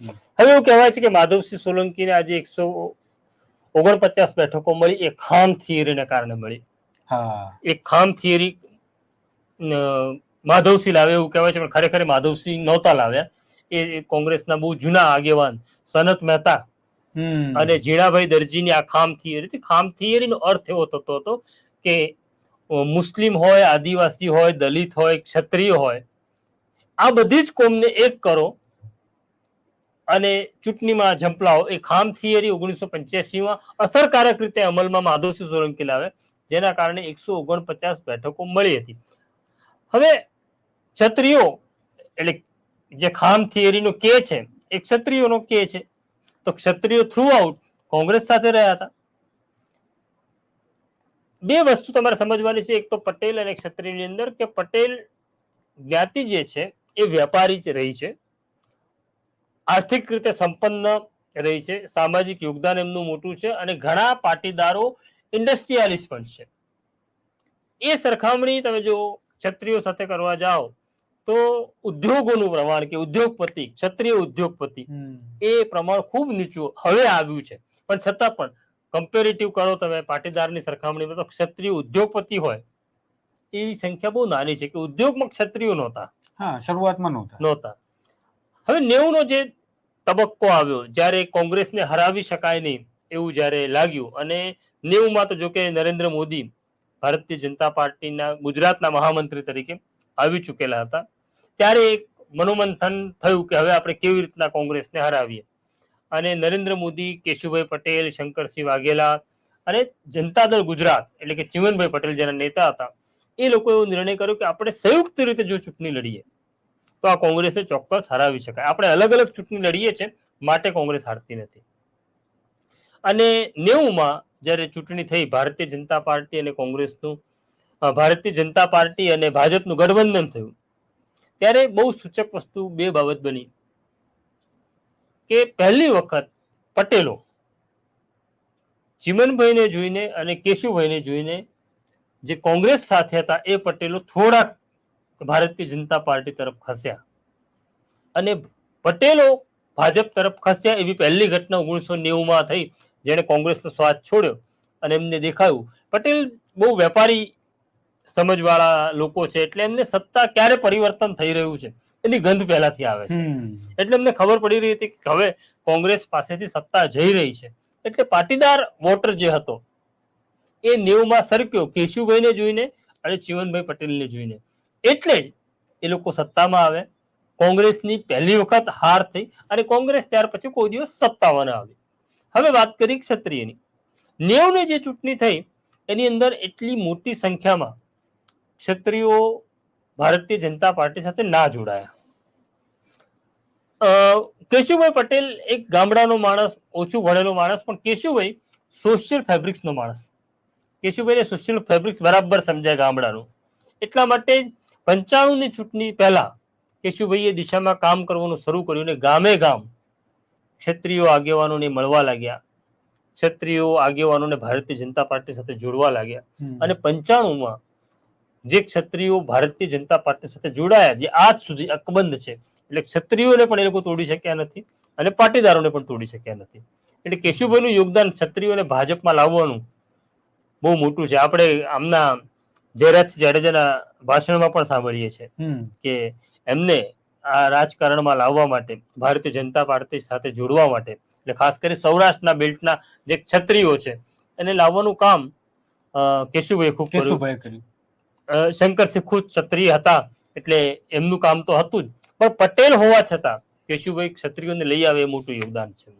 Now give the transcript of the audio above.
હવે એવું કહેવાય છે કે માધવસિંહ સોલંકીને આજે 149 બેઠકો મળી એ ખામ થિયરીને કારણે મળી. એ ખામ થિયરી માધવસિંહ લાવે એવું કહેવાય છે, પણ ખરેખર માધવસિંહ નહોતા લાવ્યા. એ કોંગ્રેસના બહુ જૂના આગેવાન સનત મહેતા અને ઝીણાભાઈ દરજીની આ ખામ થિયરી. ખામ થિયરીનો અર્થ એવો થતો હતો કે મુસ્લિમ હોય, આદિવાસી હોય, દલિત હોય, ક્ષત્રિય હોય, આ બધી જ કોમને એક કરો અને ચૂંટણીમાં ઝંપલાવો. એ ખામ થિયરી 1985માં અસરકારક રીતે અમલમાં માધવસિંહ સોલંકી લાવે, જેના કારણે 149 બેઠકો મળી હતી. હવે ક્ષત્રિયો એટલે જે ખામ થિયરીનો કે છે એ ક્ષત્રિયોનો કે છે, તો ક્ષત્રિયો થ્રુ આઉટ કોંગ્રેસ સાથે રહ્યા હતા. બે વસ્તુ તમારે સમજવાની છે, એક તો પટેલ અને ક્ષત્રિયની અંદર કે પટેલ જ્ઞાતિ જે છે એ વેપારી જ રહી છે, આર્થિક રીતે સંપન્ન રહી છે, સામાજિક યોગદાન એમનું મોટું છે અને ઘણા પાટીદારો ઇન્ડસ્ટ્રીયાલિસ્ટ પણ છે. એ સરખામણી તમે જો ક્ષત્રિયો સાથે કરવા જાઓ તો ઉદ્યોગોનું પ્રમાણ કે ઉદ્યોગપતિ, ક્ષત્રિય ઉદ્યોગપતિ, એ પ્રમાણ ખૂબ નીચું હવે આવ્યું છે. પણ છતાં પણ કમ્પેરેટિવ કરો તમે પાટીદારની સરખામણીમાં તો ક્ષત્રિય ઉદ્યોગપતિ હોય એવી સંખ્યા બહુ નાની છે, કે ઉદ્યોગમાં ક્ષત્રિયો નહોતા, શરૂઆતમાં નહોતા. હવે 90 નો જે તબક્કો આવ્યો, જ્યારે કોંગ્રેસને હરાવી શકાય નહીં એવું જ્યારે લાગ્યું, અને 90માં તો જો કે નરેન્દ્ર મોદી ભારતીય જનતા પાર્ટીના ગુજરાતના મહામંત્રી તરીકે આવી ચૂકેલા હતા, ત્યારે એક મનોમંથન થયું કે હવે આપણે કેવી રીતના કોંગ્રેસને હરાવીએ. અને નરેન્દ્ર મોદી, કેશુભાઈ પટેલ, શંકરસિંહ વાઘેલા અને જનતા દળ ગુજરાત એટલે કે ચીમનભાઈ પટેલ જેના નેતા હતા, એ લોકો એવો નિર્ણય કર્યો કે આપણે સંયુક્ત રીતે જો ચૂંટણી લડીએ તો આ કોંગ્રેસને ચોક્કસ હરાવી શકાય. આપણે અલગ અલગ ચૂંટણી લડીએ છીએ માટે કોંગ્રેસ હારતી નથી. અને 90માં જ્યારે ચૂંટણી થઈ ભારતીય જનતા પાર્ટી અને કોંગ્રેસનું, ભારતીય જનતા પાર્ટી અને ભાજપનું ગઠબંધન થયું, ત્યારે બહુ સૂચક વસ્તુ બે બાબત બની કે પહેલી વખત પટેલો ચીમનભાઈને જોઈને અને કેશુભાઈને જોઈને જે કોંગ્રેસ સાથે હતા એ પટેલો થોડાક ભારતીય જનતા પાર્ટી તરફ ખસ્યા, અને પટેલો ભાજપ તરફ ખસ્યા એવી પહેલી ઘટના 1990માં થઈ, જેણે કોંગ્રેસનો સ્વાદ છોડ્યો. અને એમને દેખાયું પટેલ બહુ વેપારી સમજવાળા લોકો છે, એટલે એમને સત્તા ક્યારે પરિવર્તન થઈ રહ્યું છે એની ગંધ પહેલાથી આવે છે. એટલે એમને ખબર પડી રહી હતી કે હવે કોંગ્રેસ પાસેથી સત્તા જઈ રહી છે. એટલે પાટીદાર વોટર જે હતો એ 90માં સરક્યો કેશુભાઈને જોઈને અને ચીમનભાઈ પટેલને જોઈને. એટલે જ એ લોકો સત્તામાં આવે. કોંગ્રેસની પહેલી વખત હાર થઈ અને કોંગ્રેસ ત્યાર પછી કોઈ દિવસ સત્તામાં ન આવી. હવે વાત કરી ક્ષત્રિયની. 90ની જે ચૂંટણી થઈ એની અંદર એટલી મોટી સંખ્યામાં ક્ષત્રિયો ભારતીય જનતા પાર્ટી સાથે ના જોડાયા. કેશુભાઈ પટેલ એક ગામડાનો માણસ, ઓછું ભણેલો માણસ, પણ કેશુભાઈ સોશિયલ ફેબ્રિક્સનો માણસ. કેશુભાઈને સોશિયલ ફેબ્રિક્સ બરાબર સમજાય ગામડાનું. એટલા માટે 95ની ચૂંટણી પહેલા કેશુભાઈએ દિશામાં કામ કરવાનું શરૂ કર્યું અને ગામે ગામ ક્ષત્રિયો આગેવાનોને મળવા લાગ્યા, ક્ષત્રિયો આગેવાનોને ભારતીય જનતા પાર્ટી સાથે જોડવા લાગ્યા. અને 95માં જે ક્ષત્રિયો ભારતીય જનતા પાર્ટી સાથે જોડાયા, જે આજ સુધી અકબંધ છે, એટલે ક્ષત્રિયોને પણ એ લોકો તોડી શક્યા નથી અને પાટીદારોને પણ તોડી શક્યા નથી. એટલે કેશુભાઈનું યોગદાન ક્ષત્રિયોને ભાજપમાં લાવવાનું બહુ મોટું છે. આપણે આમના જયરાજસિંહ જાડેજાના ભાષણમાં પણ સાંભળીએ છીએ કે એમને આ રાજકારણમાં લાવવા માટે, ભારતીય જનતા પાર્ટી સાથે જોડવા માટે, એટલે ખાસ કરી સૌરાષ્ટ્રના બેલ્ટના જે ક્ષત્રિયો છે એને લાવવાનું કામ કેશુભાઈ ખૂબ કર્યું. શંકરસિંહ ખુદ ક્ષત્રિય હતા એટલે એમનું કામ તો હતું જ, પણ પટેલ હોવા છતાં કેશુભાઈ ક્ષત્રિયોને લઈ આવે એ મોટું યોગદાન છે.